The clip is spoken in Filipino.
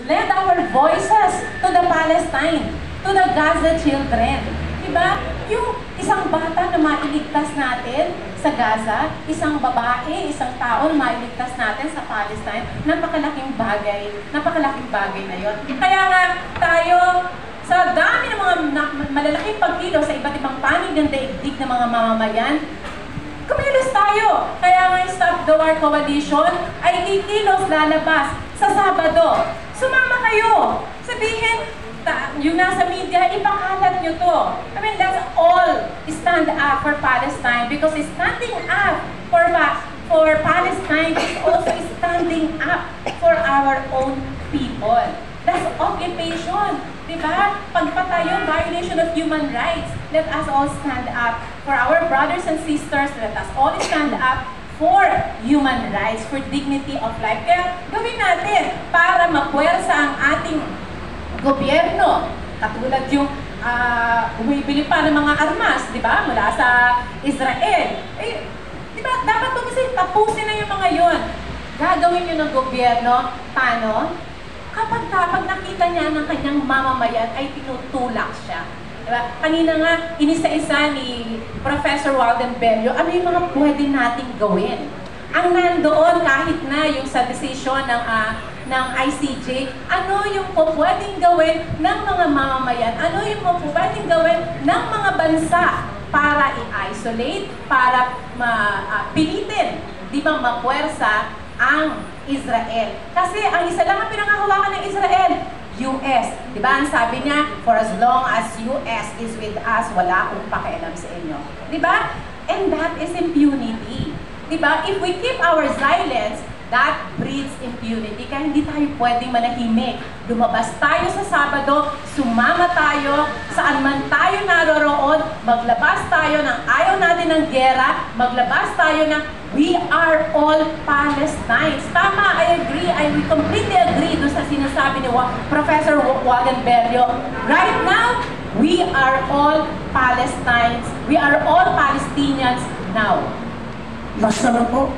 lend our voices to the Palestine, to the Gaza children. Diba? Yung isang bata na mailigtas natin sa Gaza, isang babae, isang tao na mailigtas natin sa Palestine, napakalaking bagay na yon. Kaya nga tayo, sa dami ng mga malalaking pagkilo sa iba't ibang panig ng daigdig ng mga mamamayan, kumilos tayo. Kaya nga yung Stop the War Coalition ay kikilos lalabas sa Sabado. Sumama kayo. Sabihin, yung nasa media, ipakalat nyo to. I mean, let's all stand up for Palestine because standing up for Palestine is also standing up for our own people. That's occupation. Diba? Pagpatayo, violation of human rights. Let us all stand up for our brothers and sisters. Let us all stand up for human rights, for dignity of life. Kaya gawin natin para mapuwersa ang ating gobyerno. Katulad yung bumibili pa ng mga armas, di ba? Mula sa Israel. Eh, di ba? Dapat po kasi tapusin na yung mga yun. Gagawin yun ng gobyerno. Paano? Kapag nakita niya ng kanyang mamamayan ay tinutulak siya. Diba? Kanina nga, inisa-isa ni Professor Walden Bello, ano yung mga pwede nating gawin? Ang nandoon kahit na yung sa decision ng ICJ, ano yung pwedeng gawin ng mga mamamayan? Ano yung pwedeng gawin ng mga bansa para i-isolate, para pilitin, di ba, mapuwersa ang Israel. Kasi ang isa lang ang pinangahawakan ng Israel, US. Diba? Ang sabi niya, for as long as US is with us, wala akong pakialam sa inyo. Diba? And that is impunity. Diba? If we keep our silence, that breeds impunity. Kaya hindi tayo pwedeng manahimik. Lumabas tayo sa Sabado, sumama tayo, saan man tayo naroroon, maglabas tayo ng ayaw natin ng gera, maglabas tayo ng we are all Palestinians. Tama, I agree. We completely agree doon sa sinasabi ni Professor Walden Bello. Right now, we are all Palestinians. We are all Palestinians now. Last na lang po.